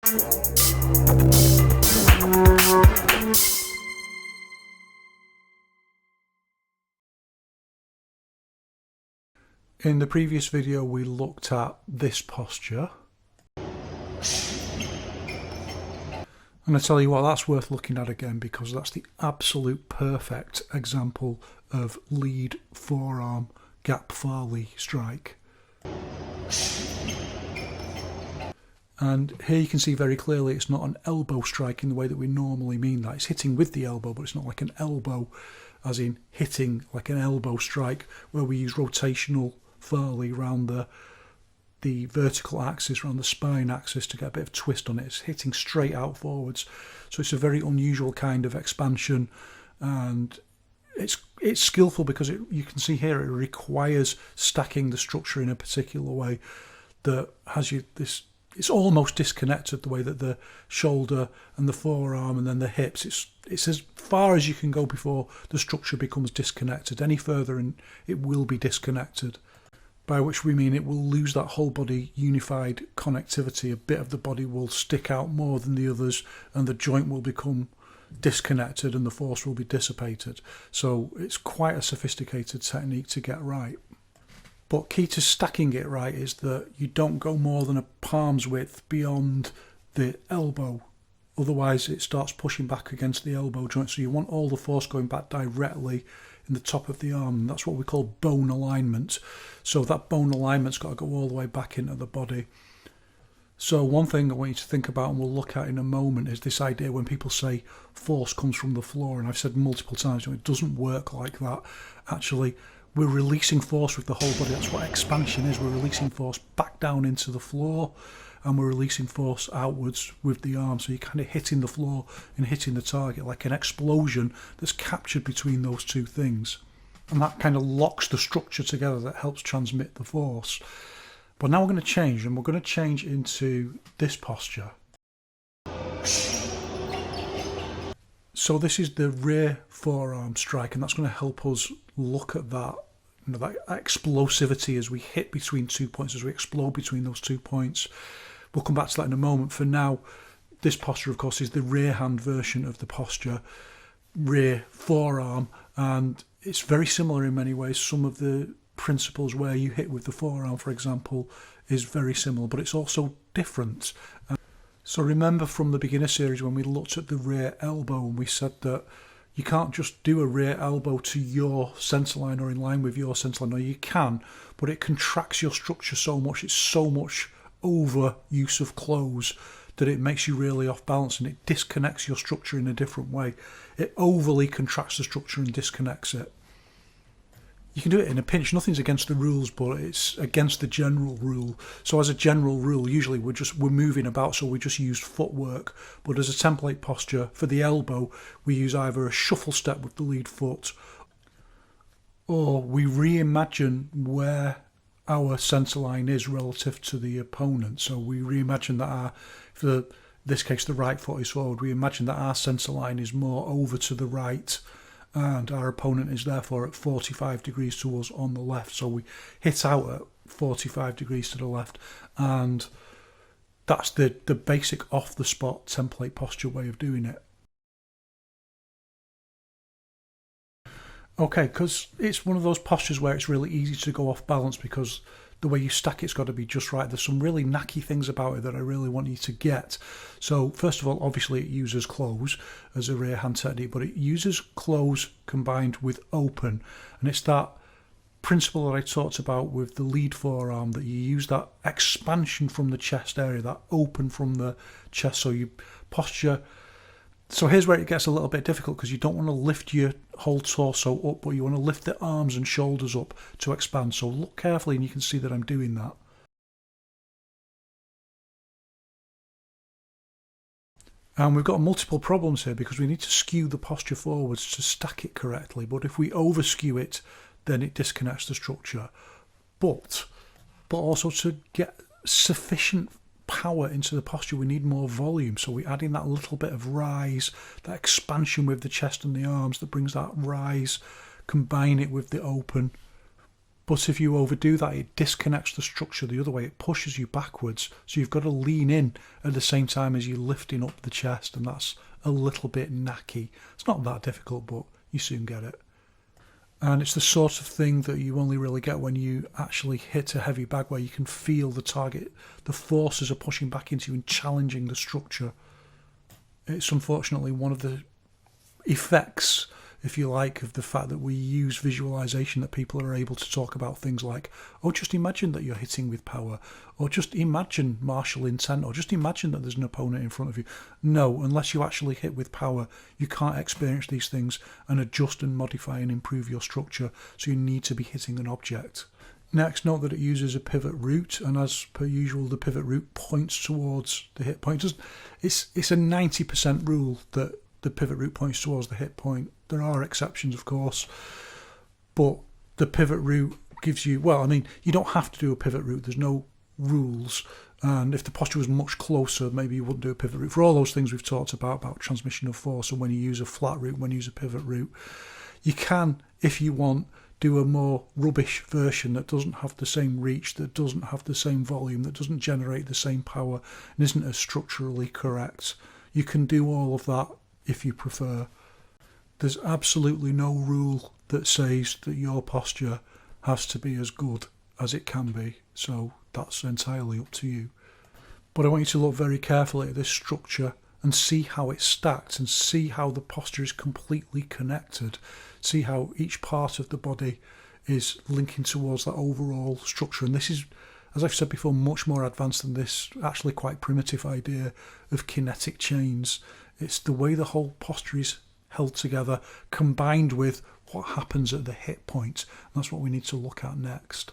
In the previous video we looked at this posture, and I tell you what, that's worth looking at again because that's the absolute perfect example of lead forearm gap Farley strike. And here you can see very clearly it's not an elbow strike in the way that we normally mean that. It's hitting with the elbow, but it's not like an elbow as in hitting like an elbow strike where we use rotational Farley around the vertical axis, around the spine axis to get a bit of twist on it. It's hitting straight out forwards. So it's a very unusual kind of expansion, and it's skillful because you can see here it requires stacking the structure in a particular way that has you this. It's almost disconnected the way that the shoulder and the forearm and then the hips, it's as far as you can go before the structure becomes disconnected. Any further and it will be disconnected, by which we mean it will lose that whole body unified connectivity. A bit of the body will stick out more than the others and the joint will become disconnected and the force will be dissipated. So it's quite a sophisticated technique to get right. But key to stacking it right is that you don't go more than a palm's width beyond the elbow. Otherwise it starts pushing back against the elbow joint. So you want all the force going back directly in the top of the arm. That's what we call bone alignment. So that bone alignment's got to go all the way back into the body. So one thing I want you to think about, and we'll look at in a moment, is this idea when people say force comes from the floor. And I've said multiple times, it doesn't work like that. Actually, we're releasing force with the whole body. That's what expansion is. We're releasing force back down into the floor and we're releasing force outwards with the arm. So you're kind of hitting the floor and hitting the target like an explosion that's captured between those two things. And that kind of locks the structure together that helps transmit the force. But now we're going to change, and we're going to change into this posture. So this is the rear forearm strike, and that's going to help us look at that, that explosivity as we hit between 2 points, as we explode between those 2 points. We'll come back to that in a moment. For now, this posture, of course, is the rear hand version of the posture, rear forearm, and it's very similar in many ways. Some of the principles where you hit with the forearm, for example, is very similar, but it's also different. So remember from the beginner series when we looked at the rear elbow and we said that you can't just do a rear elbow to your centre line or in line with your centre line. No, you can, but it contracts your structure so much. It's so much over use of close that it makes you really off balance and it disconnects your structure in a different way. It overly contracts the structure and disconnects it. You can do it in a pinch. Nothing's against the rules, but it's against the general rule. So as a general rule, usually we're moving about, so we just use footwork. But as a template posture for the elbow, we use either a shuffle step with the lead foot, or we reimagine where our centre line is relative to the opponent. So we reimagine that for this case, the right foot is forward. We imagine that our centre line is more over to the right, and our opponent is therefore at 45 degrees to us on the left. So we hit out at 45 degrees to the left, and that's the basic off-the-spot template posture way of doing it. Okay, because it's one of those postures where it's really easy to go off balance because the way you stack it's got to be just right. There's some really knacky things about it that I really want you to get. So first of all, obviously it uses close as a rear hand technique, but it uses close combined with open. And it's that principle that I talked about with the lead forearm, that you use that expansion from the chest area, that open from the chest. So you posture. So here's where it gets a little bit difficult because you don't want to lift your whole torso up, but you want to lift the arms and shoulders up to expand. So look carefully and you can see that I'm doing that. And we've got multiple problems here because we need to skew the posture forwards to stack it correctly. But if we over skew it, then it disconnects the structure. But also to get sufficient power into the posture, we need more volume. So we add in that little bit of rise, that expansion with the chest and the arms that brings that rise, combine it with the open, But if you overdo that, it disconnects the structure the other way. It pushes you backwards. So you've got to lean in at the same time as you're lifting up the chest, and that's a little bit knacky. It's not that difficult, but you soon get it. And it's the sort of thing that you only really get when you actually hit a heavy bag, where you can feel the target, the forces are pushing back into you and challenging the structure. It's unfortunately one of the effects, if you like, of the fact that we use visualization, that people are able to talk about things like, oh, just imagine that you're hitting with power, or just imagine martial intent, or just imagine that there's an opponent in front of you. No, unless you actually hit with power, you can't experience these things and adjust and modify and improve your structure. So you need to be hitting an object. Next, note that it uses a pivot root, and as per usual, the pivot root points towards the hit point. It's a 90% rule that the pivot root points towards the hit point. There are exceptions, of course, but the pivot root gives you, well, I mean, you don't have to do a pivot root. There's no rules. And if the posture was much closer, maybe you wouldn't do a pivot root. For all those things we've talked about transmission of force, and when you use a flat root, when you use a pivot root, you can, if you want, do a more rubbish version that doesn't have the same reach, that doesn't have the same volume, that doesn't generate the same power, and isn't as structurally correct. You can do all of that if you prefer. There's absolutely no rule that says that your posture has to be as good as it can be, so that's entirely up to you. But I want you to look very carefully at this structure and see how it's stacked, and see how the posture is completely connected. See how each part of the body is linking towards that overall structure. And this is, as I've said before, much more advanced than this actually quite primitive idea of kinetic chains. It's the way the whole posture is held together, combined with what happens at the hit point. And that's what we need to look at next.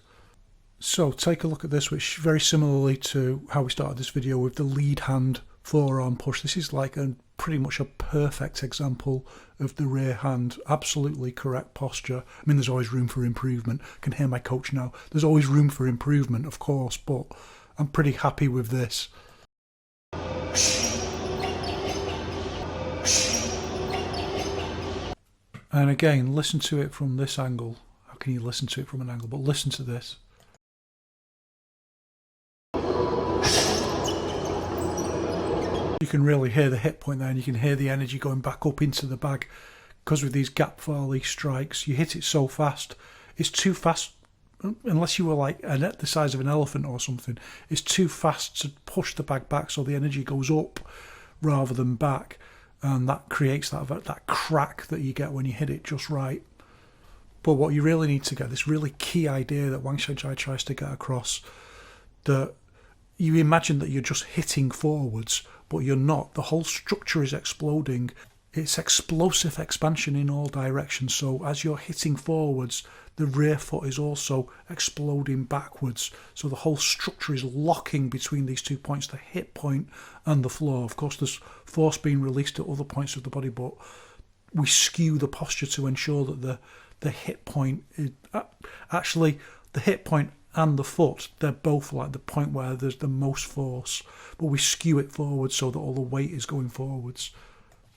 So take a look at this, which very similarly to how we started this video with the lead hand forearm push. This is like pretty much a perfect example of the rear hand, absolutely correct posture. I mean, there's always room for improvement. I can hear my coach now. There's always room for improvement, of course, but I'm pretty happy with this. And again, listen to it from this angle. How can you listen to it from an angle? But listen to this. You can really hear the hit point there, and you can hear the energy going back up into the bag, because with these gap volley strikes, you hit it so fast. It's too fast, unless you were like the size of an elephant or something. It's too fast to push the bag back, so the energy goes up rather than back, and that creates that crack that you get when you hit it just right. But what you really need to get, this really key idea that Wang Shaojia tries to get across, that you imagine that you're just hitting forwards, but you're not. The whole structure is exploding. It's explosive expansion in all directions. So as you're hitting forwards, the rear foot is also exploding backwards. So the whole structure is locking between these 2 points, the hit point and the floor. Of course, there's force being released at other points of the body, but we skew the posture to ensure that the hit point is actually the hit point and the foot, they're both like the point where there's the most force, but we skew it forward so that all the weight is going forwards.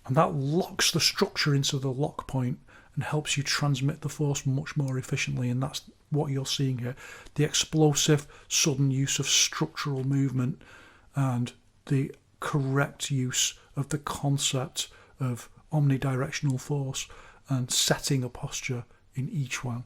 And that locks the structure into the lock point and helps you transmit the force much more efficiently. And that's what you're seeing here. The explosive, sudden use of structural movement and the correct use of the concept of omnidirectional force and setting a posture in each one.